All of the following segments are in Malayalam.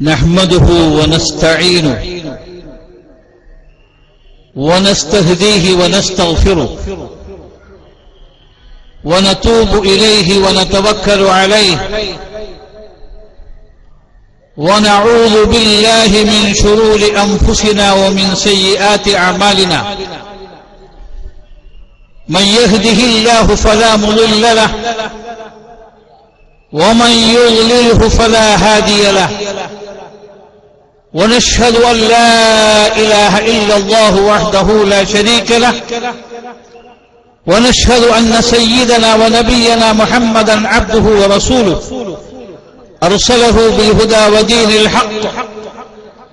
نحمده ونستعينه ونستهديه ونستغفره ونتوب إليه ونتوكل عليه ونعوذ بالله من شرور أنفسنا ومن سيئات أعمالنا من يهده الله فلا مضل له ومن يضلله فلا هادي له ونشهد أن لا إله إلا الله وحده لا شريك له ونشهد أن سيدنا ونبينا محمدا عبده ورسوله أرسله بالهدى ودين الحق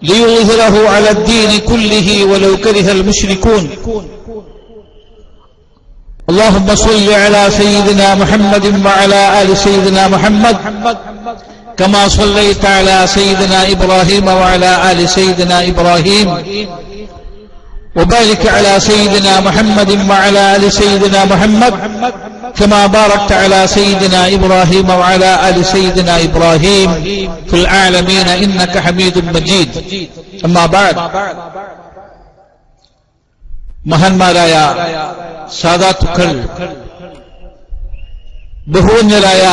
ليظهره على الدين كله ولو كره المشركون اللهم صل على سيدنا محمد وعلى آل سيدنا محمد كما صليت على سيدنا إبراهيم وعلى آل سيدنا إبراهيم وبارك على سيدنا محمد وعلى آل سيدنا محمد كما باركت على سيدنا إبراهيم وعلى آل سيدنا إبراهيم في العالمين إنك حميد مجيد أما بعد മഹാന്മാരായ സാദാത്തുക്കൾ, ബഹുവന്യരായ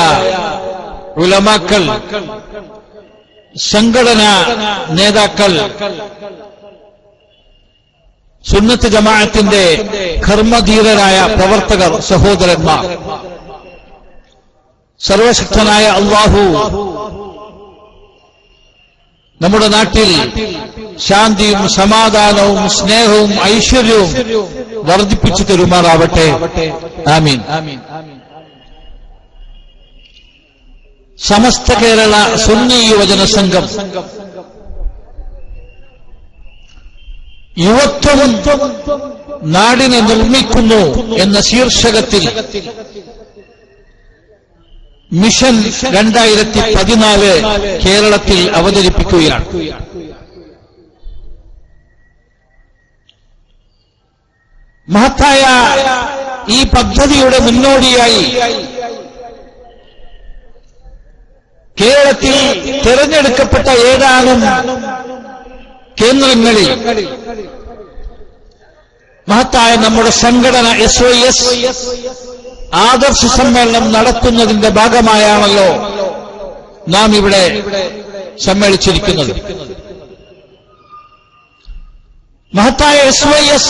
ഉലമാക്കൾ, സംഘടനാ നേതാക്കൾ, സുന്നത്ത് ജമാഅത്തിന്റെ കർമ്മധീരരായ പ്രവർത്തകർ, സഹോദരന്മാർ, സർവശക്തനായ അല്ലാഹു നമ്മുടെ നാട്ടിൽ ശാന്തിയും സമാധാനവും സ്നേഹവും ഐശ്വര്യവും വർദ്ധിപ്പിച്ചു തരുമാറാവട്ടെ. ആമീൻ. സമസ്ത കേരള സുന്നി യുവജന സംഘം യുവത്വം നാടിനെ നിർമ്മിക്കുന്നു എന്ന ശീർഷകത്തിൽ മിഷൻ 2014 കേരളത്തിൽ അവതരിപ്പിക്കുകയാണ്. മഹത്തായ ഈ പദ്ധതിയുടെ മുന്നോടിയായി കേരളത്തിൽ തിരഞ്ഞെടുക്കപ്പെട്ട ഏതാനും കേന്ദ്രങ്ങളിൽ മഹത്തായ നമ്മുടെ സംഘടന SOS ആദർശ സമ്മേളനം നടത്തുന്നതിന്റെ ഭാഗമായാണല്ലോ നാം ഇവിടെ സമ്മേളിച്ചിരിക്കുന്നത്. മഹത്തായ SOS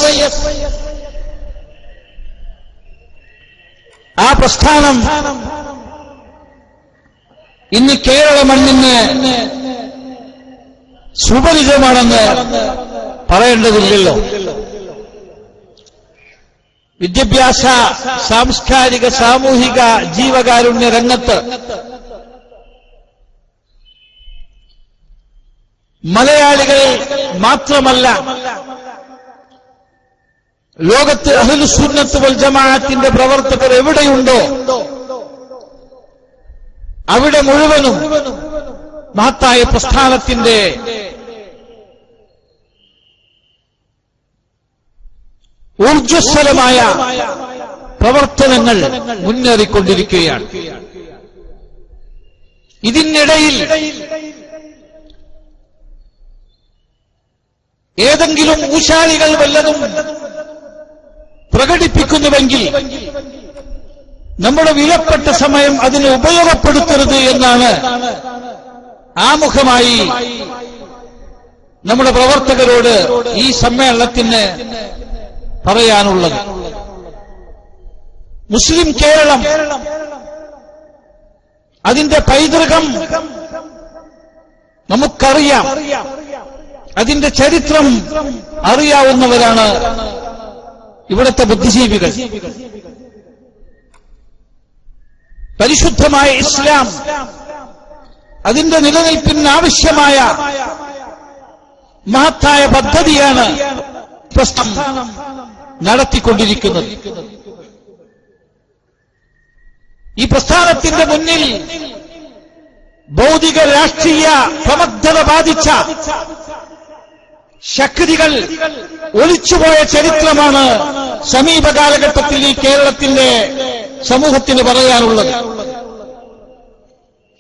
ആ പ്രസ്ഥാനം ഇന്ന് കേരള മണ്ണിന് സുപരിചിതമാണെന്ന് പറയേണ്ടതില്ലല്ലോ. വിദ്യാഭ്യാസ, സാംസ്കാരിക, സാമൂഹിക, ജീവകാരുണ്യ രംഗത്ത് മലയാളികൾ മാത്രമല്ല, ലോകത്ത് അഹ്ലുസ് സുന്നത്ത് വൽ ജമാഅത്തിന്റെ പ്രവർത്തകർ എവിടെയുണ്ടോ അവിടെ മുഴുവനും മഹത്തായ പ്രസ്ഥാനത്തിന്റെ ഊർജ്ജസ്വലമായ പ്രവർത്തനങ്ങൾ മുന്നേറിക്കൊണ്ടിരിക്കുകയാണ്. ഇതിനിടയിൽ ഏതെങ്കിലും ഊശാലികൾ വല്ലതും പ്രകടിപ്പിക്കുന്നുവെങ്കിൽ നമ്മുടെ വിലപ്പെട്ട സമയം അതിനെ ഉപയോഗപ്പെടുത്തരുത് എന്നാണ് ആമുഖമായി നമ്മുടെ പ്രവർത്തകരോട് ഈ സമ്മേളനത്തിന് പറയാനുള്ളത്. മുസ്ലിം കേരളം, അതിന്റെ പൈതൃകം നമുക്കറിയാം. അതിന്റെ ചരിത്രം അറിയാവുന്നവരാണ് ഇവിടുത്തെ ബുദ്ധിജീവികൾ. പരിശുദ്ധമായ ഇസ്ലാം അതിന്റെ നിലനിൽപ്പിന് ആവശ്യമായ മഹത്തായ പദ്ധതിയാണ് പ്രസ്ഥാനം നടത്തിക്കൊണ്ടിരിക്കുന്നത്. ഈ പ്രസ്ഥാനത്തിന്റെ മുന്നിൽ ഭൗതിക രാഷ്ട്രീയ പ്രമഗ്ധത ബാധിച്ച ശക്തികൾ ഒലിച്ചുപോയ ചരിത്രമാണ് സമീപ കാലഘട്ടത്തിൽ ഈ കേരളത്തിന്റെ സമൂഹത്തിന് പറയാനുള്ളത്.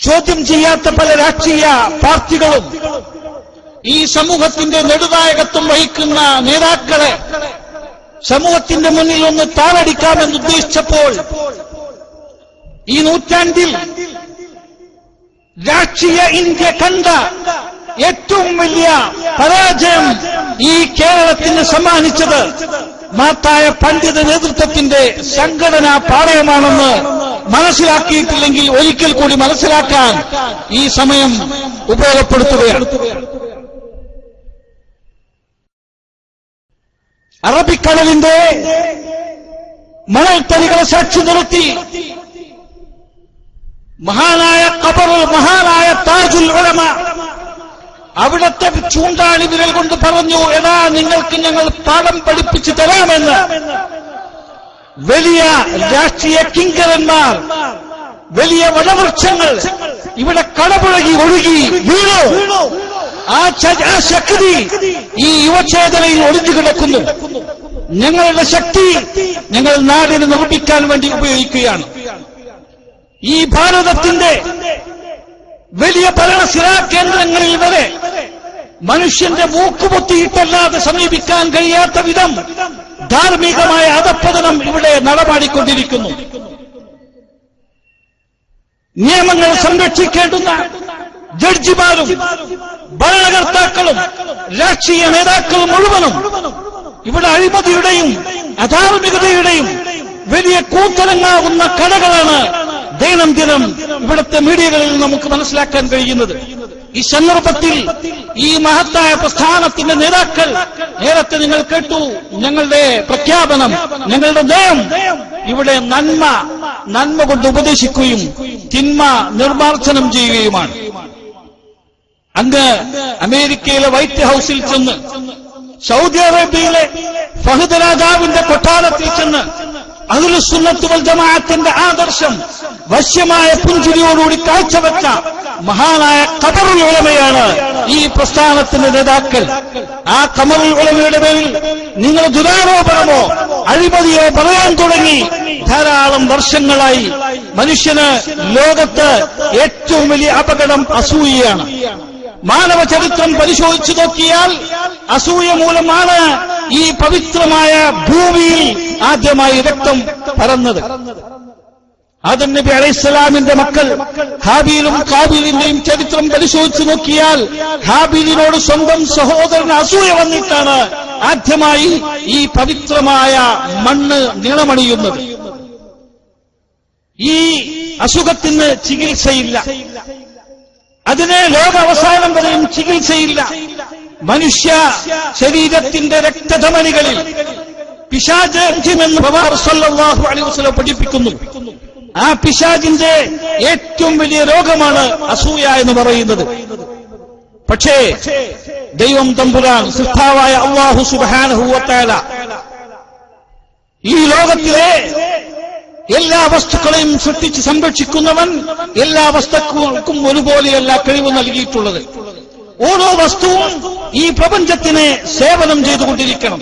ചോദ്യം ചെയ്യാത്ത പല രാഷ്ട്രീയ പാർട്ടികളും ഈ സമൂഹത്തിന്റെ നെടുനായകത്വം വഹിക്കുന്ന നേതാക്കളെ സമൂഹത്തിന്റെ മുന്നിൽ ഒന്ന് താറടിക്കാമെന്ന് ഉദ്ദേശിച്ചപ്പോൾ ഈ നൂറ്റാണ്ടിൽ രാഷ്ട്രീയ ഇന്ത്യ കണ്ട ഏറ്റവും വലിയ പരാജയം ഈ കേരളത്തിന് സമ്മാനിച്ചത് മഹത്തായ പണ്ഡിത നേതൃത്വത്തിന്റെ സംഘടനാ പാളയമാണെന്ന് മനസ്സിലാക്കിയിട്ടില്ലെങ്കിൽ ഒരിക്കൽ കൂടി മനസ്സിലാക്കാൻ ഈ സമയം ഉപയോഗപ്പെടുത്തുകയാണ്. അറബിക്കടലിന്റെ മണൽത്തരികളെ സാക്ഷി നിർത്തി മഹാനായ ഖബറുൽ മഹാനായ താജുൽ ഉലമ അവിടത്തെ ചൂണ്ടാളി വിരൽ കൊണ്ട് പറഞ്ഞു, എടാ നിങ്ങൾക്ക് ഞങ്ങൾ പാഠം പഠിപ്പിച്ചു തരാമെന്ന്. വലിയ രാഷ്ട്രീയ കിങ്കരന്മാർ, വലിയ വടവൃക്ഷങ്ങൾ ഇവിടെ കടപുഴകി ഒഴുകി വീണു. ആ ശക്തി ഈ യുവചേതനയിൽ ഒളിഞ്ഞു കിടക്കുന്നു. ഞങ്ങളുടെ ശക്തി ഞങ്ങൾ നാടിനെ നിർമ്മിക്കാൻ വേണ്ടി ഉപയോഗിക്കുകയാണ്. ഈ ഭാരതത്തിന്റെ വലിയ ഭരണസിരാ കേന്ദ്രങ്ങളിൽ വരെ മനുഷ്യന്റെ മൂക്കുപൊത്തിയിട്ടല്ലാതെ സമീപിക്കാൻ കഴിയാത്ത വിധം ധാർമ്മികമായ അധപ്പതനം ഇവിടെ നടമാടിക്കൊണ്ടിരിക്കുന്നു. നിയമങ്ങൾ സംരക്ഷിക്കേണ്ടുന്ന ജഡ്ജിമാരും ഭരണകർത്താക്കളും രാഷ്ട്രീയ നേതാക്കളും മുഴുവനും ഇവിടെ അഴിമതിയുടെയും അധാർമികതയുടെയും വലിയ കൂത്തരങ്ങാവുന്ന കഥകളാണ് ദൈനംദിനം ഇവിടുത്തെ മീഡിയകളിൽ നമുക്ക് മനസ്സിലാക്കാൻ കഴിയുന്നത്. ഈ സന്ദർഭത്തിൽ ഈ മഹത്തായ പ്രസ്ഥാനത്തിന്റെ നേതാക്കൾ, നേരത്തെ നിങ്ങൾ കേട്ടു ഞങ്ങളുടെ പ്രഖ്യാപനം, ഞങ്ങളുടെ നയം ഇവിടെ നന്മ കൊണ്ട് ഉപദേശിക്കുകയും തിന്മ നിർമ്മാർജ്ജനം ചെയ്യുകയുമാണ്. അങ്ങ് അമേരിക്കയിലെ വൈറ്റ് ഹൌസിൽ ചെന്ന്, സൗദി അറേബ്യയിലെ ഫഹദ് രാജാവിന്റെ കൊട്ടാരത്തിൽ ചെന്ന് അഹ്ലുസുന്നത്ത് വൽ ജമാഅത്തിന്റെ ആദർശം വശ്യമായ പുഞ്ചിരിയോടുകൂടി കാഴ്ചവെച്ച മഹാനായ ഖബറുൽ ഉലമയാണ് ഈ പ്രസ്ഥാനത്തിന്റെ നേതാക്കൾ. ആ ഖബറുൽ ഉലമയുടെ പേരിൽ നിങ്ങൾ ദുരാരോപണമോ അഴിമതിയോ പറയാൻ തുടങ്ങി ധാരാളം വർഷങ്ങളായി. മനുഷ്യന് ലോകത്ത് ഏറ്റവും വലിയ അപകടം അസൂയയാണ്. മാനവ ചരിത്രം പരിശോധിച്ചു നോക്കിയാൽ അസൂയ മൂലമാണ് ഈ പവിത്രമായ ഭൂമിയിൽ ആദ്യമായി രക്തം പരന്നത്. ആദം നബി അലൈഹിസ്സലാമിന്റെ മക്കൾ ഹാബീലും ഖാബീലിന്റെയും ചരിത്രം പരിശോധിച്ചു നോക്കിയാൽ ഹാബീലിനോട് സ്വന്തം സഹോദരന് അസൂയ വന്നിട്ടാണ് ആദ്യമായി ഈ പവിത്രമായ മണ്ണ് നീളമണിയുന്നത്. ഈ അസുഖത്തിന് ചികിത്സയില്ല, അതിന് ലോകാവസാനം വരെയും ചികിത്സയില്ല. മനുഷ്യ ശരീരത്തിന്റെ രക്തധമനികളിൽ പിശാചെന്ന് പ്രവാചകൻ സല്ലല്ലാഹു അലൈഹി വസല്ലം പഠിപ്പിക്കുന്നു. ആ പിശാചിന്റെ ഏറ്റവും വലിയ രോഗമാണ് അസൂയ എന്ന് പറയുന്നത്. പക്ഷേ ദൈവം തമ്പുരാൻ സൃഷ്ടാവായ അല്ലാഹു സുബ്ഹാനഹു വ തആല ഈ ലോകത്തിലെ എല്ലാ വസ്തുക്കളെയും സൃഷ്ടിച്ച് സംരക്ഷിക്കുന്നവൻ, എല്ലാ വസ്തുക്കൾക്കും ഒരുപോലെയല്ല കഴിവ് നൽകിയിട്ടുള്ളത്. ഓരോ വസ്തുവും ഈ പ്രപഞ്ചത്തിന് സേവനം ചെയ്തുകൊണ്ടിരിക്കണം.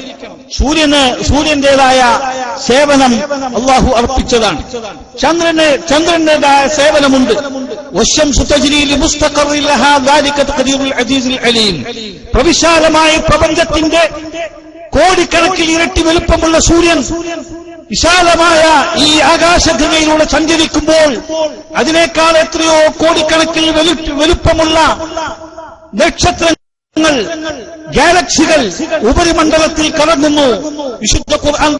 സൂര്യന്റേതായ സേവനം അല്ലാഹു അർപ്പിച്ചതാണ്. ചന്ദ്രന്റേതായ സേവനമുണ്ട്. വശംസു തജ്രീ ലിമുസ്തഖറിൻ ലഹാ ദാലിക തഖദീറുൽ അസീസുൽ അലീം. പ്രവിശാലമായ പ്രപഞ്ചത്തിന്റെ കോടിക്കണക്കിൽ ഇരട്ടി വലുപ്പമുള്ള സൂര്യൻ വിശാലമായ ഈ ആകാശഗംഗയിലൂടെ സഞ്ചരിക്കുമ്പോൾ അതിനേക്കാൾ എത്രയോ കോടിക്കണക്കിൽ വലുപ്പമുള്ള നക്ഷത്രങ്ങൾ, ഗാലക്സികൾ ഉപരിമണ്ഡലത്തിൽ കറങ്ങുന്നു. വിശുദ്ധ ഖുർആൻ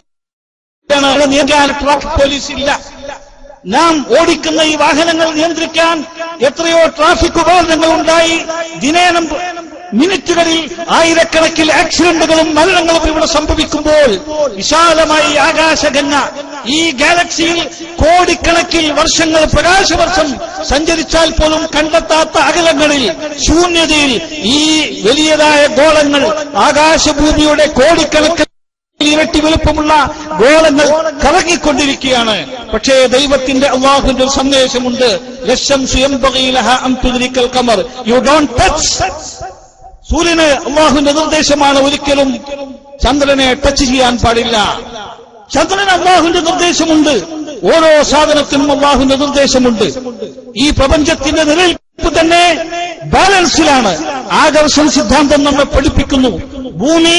നിയന്ത്രിക്കാൻ ട്രാഫിക് പോലീസ് ഇല്ല. നാം ഓടിക്കുന്ന ഈ വാഹനങ്ങൾ നിയന്ത്രിക്കാൻ എത്രയോ ട്രാഫിക് ഉപകരണങ്ങൾ ഉണ്ടായി. ദിനേന മിനിറ്റുകളിൽ ആയിരക്കണക്കിൽ ആക്സിഡന്റുകളും മരണങ്ങളും ഇവിടെ സംഭവിക്കുമ്പോൾ വിശാലമായി ആകാശഗംഗ ഈ ഗാലക്സിയിൽ കോടിക്കണക്കിൽ വർഷങ്ങൾ, പ്രകാശവർഷം സഞ്ചരിച്ചാൽ പോലും കണ്ടെത്താത്ത അകലങ്ങളിൽ, ശൂന്യതയിൽ ഈ വലിയതായ ഗോളങ്ങൾ, ആകാശഭൂമിയുടെ കോടിക്കണക്കിന് ഇരട്ടി വലുപ്പമുള്ള ഗോളങ്ങൾ കറങ്ങിക്കൊണ്ടിരിക്കുകയാണ്. പക്ഷേ ദൈവത്തിന്റെ അല്ലാഹുവിന്റെ ഒരു സന്ദേശമുണ്ട്. ലശംസു യൻബഗി ലഹാ അൻ തുദ്രിക്കൽ ഖമർ. You don't touch. സൂര്യന് അല്ലാഹുവിന്റെ നിർദ്ദേശമാണ്, ഒരിക്കലും ചന്ദ്രനെ ടച്ച് ചെയ്യാൻ പാടില്ല. ചന്ദ്രന് അല്ലാഹുവിന്റെ നിർദ്ദേശമുണ്ട്. ഓരോ സാധനത്തിനും അല്ലാഹുവിന്റെ നിർദ്ദേശമുണ്ട്. ഈ പ്രപഞ്ചത്തിന്റെ നിലനിൽപ്പ് തന്നെ ബാലൻസിലാണ്. ആകർഷണ സിദ്ധാന്തം നമ്മെ പഠിപ്പിക്കുന്നു. ഭൂമി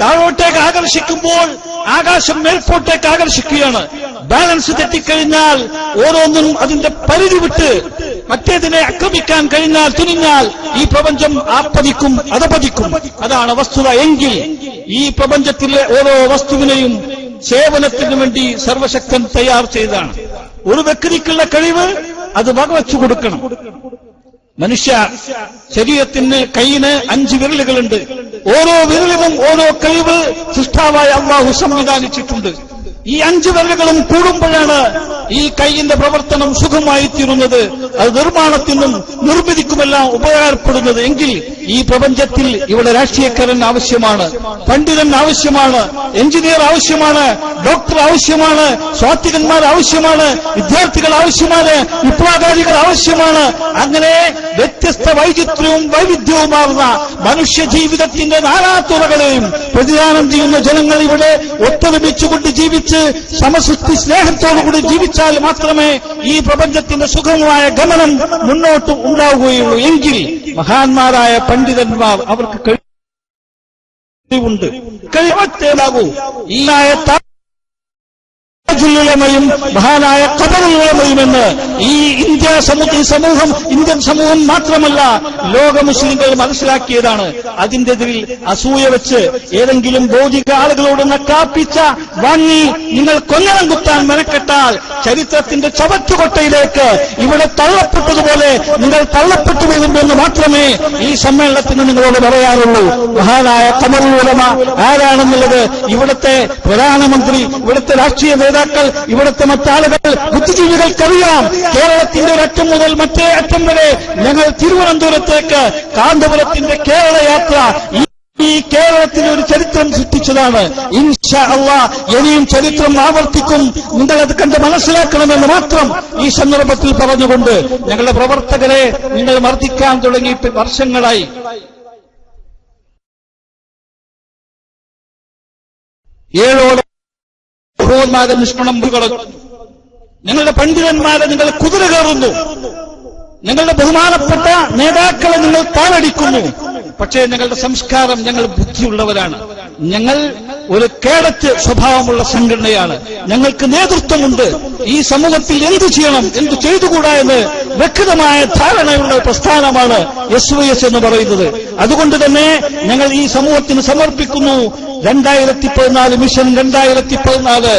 താഴോട്ടേക്ക് ആകർഷിക്കുമ്പോൾ ആകാശം മേൽപോട്ടേക്ക് ആകർഷിക്കുകയാണ്. ബാലൻസ് തെറ്റിക്കഴിഞ്ഞാൽ ഓരോന്നും അതിന്റെ പരിധി വിട്ട് മറ്റേതിനെ ആക്രമിക്കാൻ കഴിഞ്ഞാൽ തുനിഞ്ഞാൽ ഈ പ്രപഞ്ചം ആപ്പതിക്കും, അധപതിക്കും. അതാണ് വസ്തുത. എങ്കിൽ ഈ പ്രപഞ്ചത്തിലെ ഓരോ വസ്തുവിനെയും സേവനത്തിനു വേണ്ടി സർവശക്തൻ തയ്യാർ ചെയ്തതാണ്. ഒരു വ്യക്തിക്കുള്ള കഴിവ് അത് വകവെച്ചു കൊടുക്കണം. മനുഷ്യ ശരീരത്തിന് കൈയിന് 5 വിരലുകളുണ്ട്. ഓരോ വിരലിനും ഓരോ കഴിവ് സൃഷ്ടാവായ അല്ലാഹു സംവിധാനിച്ചിട്ടുണ്ട്. ഈ 5 വിരലുകളും കൂടുമ്പോഴാണ് ഈ കൈയിന്റെ പ്രവർത്തനം സുഖമായി തീരുന്നത്. അത് നിർമ്മാണത്തിനും നിർമ്മിതിക്കുമെല്ലാം ഉപകാരപ്പെടുന്നത്. എങ്കിൽ ഈ പ്രപഞ്ചത്തിൽ ഇവിടെ രാഷ്ട്രീയക്കാരൻ ആവശ്യമാണ്, പണ്ഡിതൻ ആവശ്യമാണ്, എഞ്ചിനീയർ ആവശ്യമാണ്, ഡോക്ടർ ആവശ്യമാണ്, സ്വാത്വികന്മാർ ആവശ്യമാണ്, വിദ്യാർത്ഥികൾ ആവശ്യമാണ്, വിപ്ലവകാരികൾ ആവശ്യമാണ്. അങ്ങനെ വ്യത്യസ്ത വൈവിധ്യവുമാർന്ന മനുഷ്യ ജീവിതത്തിന്റെ നാനാതുറകളെയും പ്രതിദാനം ചെയ്യുന്ന ജനങ്ങൾ ഇവിടെ ഒത്തൊരുമിച്ചുകൊണ്ട് ജീവിച്ച് സമസൃഷ്ടി സ്നേഹത്തോടുകൂടി ജീവിച്ചാൽ മാത്രമേ ഈ പ്രപഞ്ചത്തിന്റെ സുഗമമായ ഗമനം മുന്നോട്ട് ഉണ്ടാവുകയുള്ളൂ. എങ്കിൽ മഹാന്മാരായ പണ്ഡിതന്മാർ അവർക്ക് കഴിവുണ്ട്, കഴിവത്തേലാകൂ. ഈ ുലമയും മഹാനായ ഖബറുലമയുമെന്ന് ഈ ഇന്ത്യൻ സമൂഹം മാത്രമല്ല ലോക മുസ്ലിങ്ങൾ മനസ്സിലാക്കിയതാണ്. അതിന്റെ എതിരിൽ അസൂയ വെച്ച് ഏതെങ്കിലും ഭൗതിക ആളുകളോട് നക്കാപ്പിച്ച വാങ്ങി നിങ്ങൾ കൊല്ലണം കുത്താൻ മെനക്കെട്ടാൽ ചരിത്രത്തിന്റെ ചവറ്റുകൊട്ടയിലേക്ക് ഇവിടെ തള്ളപ്പെട്ടതുപോലെ നിങ്ങൾ തള്ളപ്പെട്ടു വരുമെന്ന് മാത്രമേ ഈ സമ്മേളനത്തിന് നിങ്ങളോട് പറയാറുള്ളൂ. മഹാനായ ഖബറുലമ ആരാണെന്നുള്ളത് ഇവിടുത്തെ പ്രധാനമന്ത്രി, ഇവിടുത്തെ രാഷ്ട്രീയ നേതാക്കൾ, ഇവിടുത്തെ മറ്റാളുകൾ, ബുദ്ധിജീവികൾക്കറിയാം. കേരളത്തിന്റെ ഒരറ്റം മുതൽ മറ്റേ അറ്റം വരെ ഞങ്ങൾ തിരുവനന്തപുരത്തേക്ക് കാന്തപുരത്തിന്റെ കേരള യാത്ര ഈ കേരളത്തിന് ഒരു ചരിത്രം സൃഷ്ടിച്ചതാണ്. ഇൻഷാ അല്ലാഹ് ഇനിയും ചരിത്രം ആവർത്തിക്കും. നിങ്ങളത് കണ്ട് മനസ്സിലാക്കണമെന്ന് മാത്രം ഈ സന്ദർഭത്തിൽ പറഞ്ഞുകൊണ്ട് ഞങ്ങളുടെ പ്രവർത്തകരെ നിങ്ങൾ മർദ്ദിക്കാൻ തുടങ്ങിയിട്ട് വർഷങ്ങളായി. ഏഴോളം നിഷ്കണം കളഞ്ഞു. ഞങ്ങളുടെ പണ്ഡിതന്മാരെ നിങ്ങൾ കുതിര കയറുന്നു, ഞങ്ങളുടെ ബഹുമാനപ്പെട്ട നേതാക്കളെ നിങ്ങൾ താഴടിക്കുന്നു. പക്ഷേ ഞങ്ങളുടെ സംസ്കാരം, ഞങ്ങൾ ബുദ്ധിയുള്ളവരാണ്. ഞങ്ങൾ ഒരു കേഡറ്റ് സ്വഭാവമുള്ള സംഘടനയാണ്. ഞങ്ങൾക്ക് നേതൃത്വമുണ്ട്. ഈ സമൂഹത്തിൽ എന്തു ചെയ്യണം, എന്തു ചെയ്തുകൂടാ എന്ന് വ്യക്തമായ ധാരണയുള്ള പ്രസ്ഥാനമാണ് SYS എന്ന് പറയുന്നത്. അതുകൊണ്ട് തന്നെ ഞങ്ങൾ ഈ സമൂഹത്തിന് സമർപ്പിക്കുന്നു 2014 മിഷൻ 2014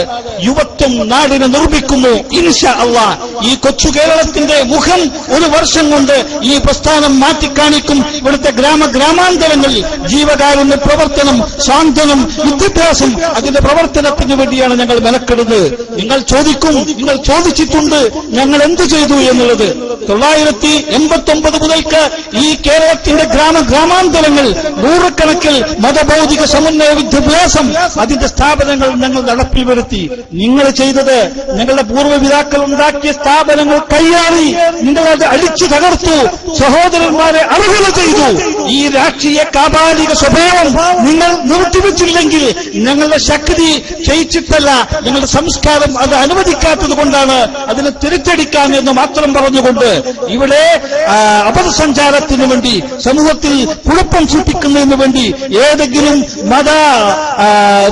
യുവത്വം നാടിനെ നിർമ്മിക്കുന്നു. ഇൻഷാ അല്ലാഹ് ഈ കൊച്ചു കേരളത്തിന്റെ മുഖം ഒരു വർഷം കൊണ്ട് ഈ പ്രസ്ഥാനം മാറ്റിക്കാണിക്കും. ഇവിടുത്തെ ഗ്രാമാന്തരങ്ങളിൽ ജീവകാരുണ്യ പ്രവർത്തനം, സാന്ത്വനം, വിദ്യാഭ്യാസം, അതിന്റെ പ്രവർത്തനത്തിന് വേണ്ടിയാണ് ഞങ്ങൾ മെനക്കെടുന്നത്. നിങ്ങൾ ചോദിക്കും, നിങ്ങൾ ചോദിച്ചിട്ടുണ്ട് ഞങ്ങൾ എന്തു ചെയ്തു എന്നുള്ളത്. 989 മുതൽക്ക് ഈ കേരളത്തിന്റെ ഗ്രാമാന്തരങ്ങൾ നൂറുകണക്കിൽ മതഭൗതിക സമന്വയ വിദ്യാഭ്യാസം അതിന്റെ സ്ഥാപനങ്ങൾ ഞങ്ങൾ നടപ്പിൽ വരുത്തി. നിങ്ങൾ ചെയ്തത് ഞങ്ങളുടെ പൂർവ്വപിതാക്കൾ ഉണ്ടാക്കിയ സ്ഥാപനങ്ങൾ കയ്യാറി നിങ്ങളത് അടിച്ചു തകർത്തു, സഹോദരന്മാരെ അർഹത ചെയ്തു. ഈ രാഷ്ട്രീയ കാപാലിക സ്വഭാവം നിങ്ങൾ നിർത്തിവെച്ചില്ലെങ്കിൽ ഞങ്ങളുടെ ശക്തി ക്ഷയിച്ചിട്ടല്ല, ഞങ്ങളുടെ സംസ്കാരം അത് അനുവദിക്കാത്തത് കൊണ്ടാണ് അതിനെ തിരിച്ചടിക്കാൻ എന്ന് മാത്രം പറഞ്ഞുകൊണ്ട് ഇവിടെ അപസഞ്ചാരത്തിന് വേണ്ടി, സമൂഹത്തിൽ കുഴപ്പം സൃഷ്ടിക്കുന്നതിന് വേണ്ടി ഏതെങ്കിലും മത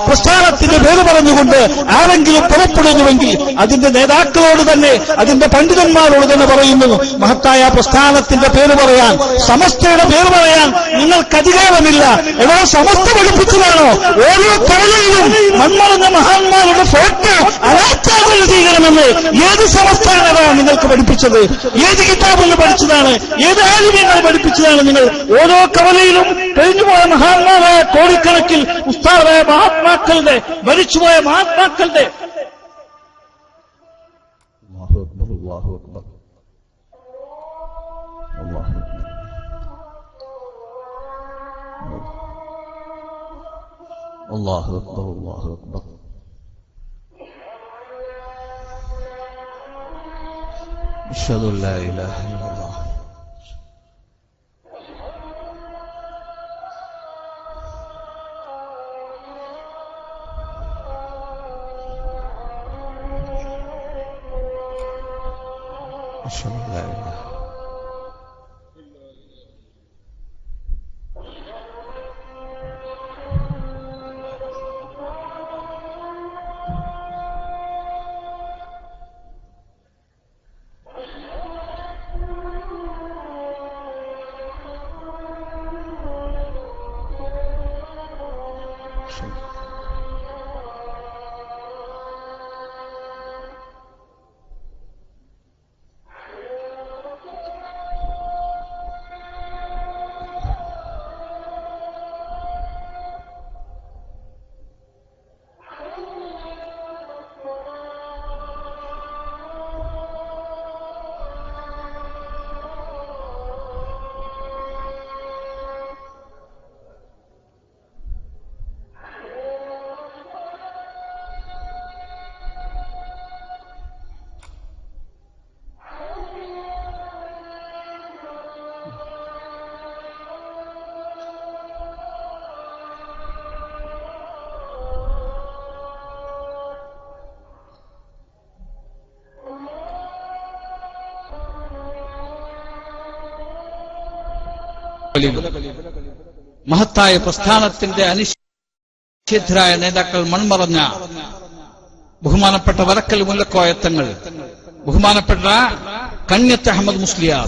പ്രസ്ഥാനത്തിന്റെ പേര് പറഞ്ഞുകൊണ്ട് ആരെങ്കിലും പുറപ്പെടുന്നുവെങ്കിൽ അതിന്റെ നേതാക്കളോട് തന്നെ, അതിന്റെ പണ്ഡിതന്മാരോട് തന്നെ പറയുന്നു, മഹത്തായ പ്രസ്ഥാനത്തിന്റെ പേര് പറയാൻ, സമസ്തയുടെ പേര് പറയാൻ നിങ്ങൾക്ക് അധികാരമില്ല. എടോ, സമസ്ത പഠിപ്പിച്ചതാണോ ഓരോ കോളേജിലും മൺമറഞ്ഞ മഹാന്മാരുടെ ഫോട്ടോ അനാച്ഛാദന ചെയ്യണമെന്ന്? ഏത് സംസ്ഥാനമാണ് നിങ്ങൾക്ക് പഠിപ്പിച്ചത്? ഏത് കിതാബെന്ന് പഠിച്ചതാണ്? ഏത് ആലിമ്യങ്ങൾ പഠിപ്പിച്ചതാണ്? നിങ്ങൾ ഓരോ കവലയിലും കഴിഞ്ഞുപോയ മഹാന്മാരായ കോടിക്കണക്കിൽ ഉസ്താദായ മഹാത്മാക്കളുടെ, മരിച്ചുപോയ മഹാത്മാക്കളുടെ അല്ലാഹു അക്ബർ, അല്ലാഹു അക്ബർ. അഷ്ഹദു അല്ലാ ഇലാഹ ഇല്ലല്ലാഹ്. അഷ്ഹദു അല്ലാ ഇലാഹ. മഹത്തായ പ്രസ്ഥാനത്തിന്റെ അനിശ്ചിതരായ നേതാക്കൾ മൺമറഞ്ഞ ബഹുമാനപ്പെട്ട വരക്കൽ മുല്ലക്കോയത്തങ്ങൾ, ബഹുമാനപ്പെട്ട കണ്യത്ത് അഹമ്മദ് മുസ്ലിയാർ,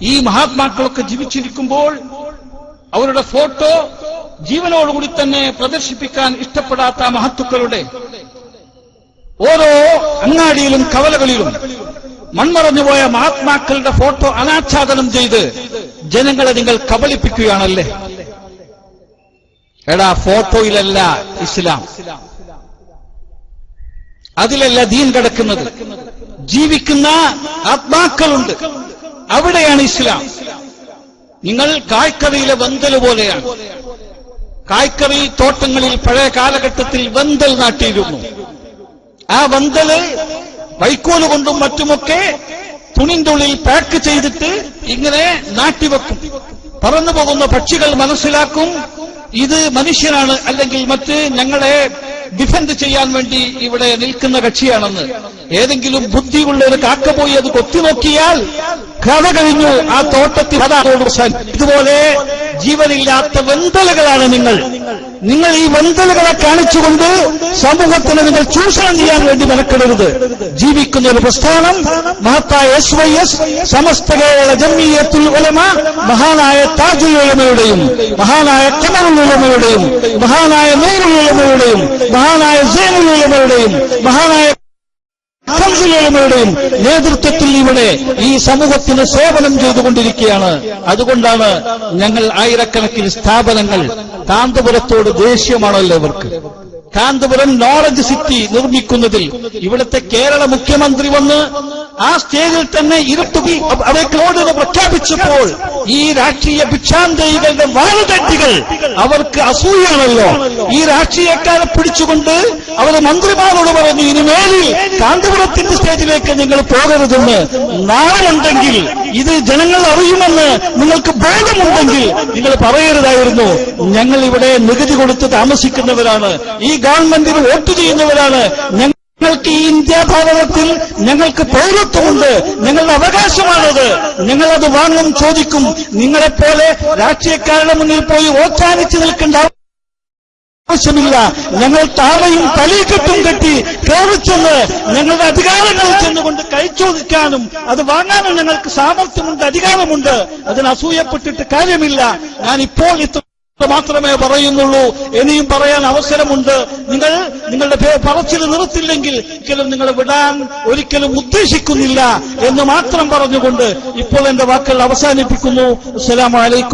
ഈ മഹാത്മാക്കളൊക്കെ ജീവിച്ചിരിക്കുമ്പോൾ അവരുടെ ഫോട്ടോ ജീവനോടുകൂടി തന്നെ പ്രദർശിപ്പിക്കാൻ ഇഷ്ടപ്പെടാത്ത മഹത്തുക്കളുടെ ഓരോ അങ്ങാടിയിലും കവലകളിലും മൺമറഞ്ഞുപോയ മഹാത്മാക്കളുടെ ഫോട്ടോ അനാച്ഛാദനം ചെയ്ത് ജനങ്ങളെ നിങ്ങൾ കബളിപ്പിക്കുകയാണല്ലേ? എടാ, ഫോട്ടോയിലല്ല ഇസ്ലാം, അതിലല്ല ദീൻ കിടക്കുന്നത്. ജീവിക്കുന്ന ആത്മാക്കളുണ്ട്, അവിടെയാണ് ഇസ്ലാം. നിങ്ങൾ കായ്ക്കറിയിലെ വന്തൽ പോലെയാണ്. കായ്ക്കറി തോട്ടങ്ങളിൽ പഴയ കാലഘട്ടത്തിൽ വന്തൽ നാട്ടിയിരുന്നു. ആ വന്തല് വൈക്കോല് കൊണ്ടും മറ്റുമൊക്കെ തുണിന്റെ ഉള്ളിൽ പാക്ക് ചെയ്തിട്ട് ഇങ്ങനെ നാട്ടിവെക്കും. പറന്നു പോകുന്ന പക്ഷികൾ മനസ്സിലാക്കും ഇത് മനുഷ്യനാണ്, അല്ലെങ്കിൽ മറ്റ് ഞങ്ങളെ ഡിഫെൻഡ് ചെയ്യാൻ വേണ്ടി ഇവിടെ നിൽക്കുന്ന കക്ഷിയാണെന്ന്. ഏതെങ്കിലും ബുദ്ധിയുള്ള ഒരു കാക്ക പോയി അത് കൊത്തിനോക്കിയാൽ കഥ കഴിഞ്ഞു. ആ തോട്ടത്തിൽ ഇതുപോലെ ജീവനില്ലാത്ത വെന്തലുകളാണ് നിങ്ങൾ. ഈ വെന്തലുകളെ കാണിച്ചുകൊണ്ട് സമൂഹത്തിന് നിങ്ങൾ ചൂഷണം ചെയ്യാൻ വേണ്ടി മെനക്കെടരുത്. ജീവിക്കുന്ന ഒരു പ്രസ്ഥാനം മഹത്തായ SYS സമസ്ത കേരള ജംഇയ്യത്തുൽ ഉലമ, മഹാനായ താജുൽ ഉലമയുടെയും മഹാനായ ഖമറുൽ ഉലമയുടെയും മഹാനായ നൂറുൽ ഉലമയുടെയും മഹാനായ സൈനുൽ ഉലമയുടെയും മഹാനായ ുടെയും നേതൃത്വത്തിൽ ഇവിടെ ഈ സമൂഹത്തിന് സേവനം ചെയ്തുകൊണ്ടിരിക്കുകയാണ്. അതുകൊണ്ടാണ് ഞങ്ങൾ ആയിരക്കണക്കിന് സ്ഥാപനങ്ങൾ, കാന്തപുരത്തോട് ദേഷ്യമാണല്ലോ ഇവർക്ക്. കാന്തപുരം നോളജ് സിറ്റി നിർമ്മിക്കുന്നതിൽ ഇവിടുത്തെ കേരള മുഖ്യമന്ത്രി വന്ന് ആ സ്റ്റേജിൽ തന്നെ ഇരുട്ടുകി അവരോട് പ്രഖ്യാപിച്ചപ്പോൾ ഈ രാഷ്ട്രീയ ഭിക്ഷാന്തയികളുടെ വാളുതട്ടികൾ അവർക്ക് അസൂയാണല്ലോ. ഈ രാഷ്ട്രീയക്കാരെ പിടിച്ചുകൊണ്ട് അവർ മന്ത്രിമാരോട് പറഞ്ഞു, ഇനിമേലിൽ കാന്തപുരത്തിന്റെ സ്റ്റേജിലേക്ക് നിങ്ങൾ പോകരുതെന്ന്. നാളുണ്ടെങ്കിൽ ഇത് ജനങ്ങൾ അറിയുമെന്ന് നിങ്ങൾക്ക് ബോധമുണ്ടെങ്കിൽ നിങ്ങൾ പറയരുതായിരുന്നു. ഞങ്ങൾ ഇവിടെ നികുതി കൊടുത്ത് താമസിക്കുന്നവരാണ്, ഈ ഗവൺമെന്റിന് വോട്ട് ചെയ്യുന്നവരാണ്, ഞങ്ങൾക്ക് ഈ ഇന്ത്യ ഭാരതത്തിൽ ഞങ്ങൾക്ക് പൗരത്വമുണ്ട്, ഞങ്ങളുടെ അവകാശമാണത്, ഞങ്ങളത് വാങ്ങും, ചോദിക്കും. നിങ്ങളെപ്പോലെ രാഷ്ട്രീയക്കാരുടെ മുന്നിൽ പോയി ഓച്ചാനിച്ച് നിൽക്കേണ്ട ആവശ്യമില്ല. ഞങ്ങൾ താഴെയും തലീക്കെട്ടും കെട്ടി കേറിച്ചെന്ന് ഞങ്ങളുടെ അധികാരങ്ങളിൽ ചെന്നുകൊണ്ട് കൈച്ചോദിക്കാനും അത് വാങ്ങാനും ഞങ്ങൾക്ക് സാമർത്ഥ്യമുണ്ട്, അധികാരമുണ്ട്. അതിന് അസൂയപ്പെട്ടിട്ട് കാര്യമില്ല. ഞാൻ ഇപ്പോൾ മാത്രമേ പറയുന്നുള്ളൂ, ഇനിയും പറയാൻ അവസരമുണ്ട്. നിങ്ങളുടെ പറച്ചിൽ നിർത്തില്ലെങ്കിൽ ഒരിക്കലും നിങ്ങളെ വിടാൻ ഒരിക്കലും ഉദ്ദേശിക്കുന്നില്ല എന്ന് മാത്രം പറഞ്ഞുകൊണ്ട് ഇപ്പോൾ എന്റെ വാക്കുകൾ അവസാനിപ്പിക്കുന്നു. അസ്സലാമു അലൈക്കും.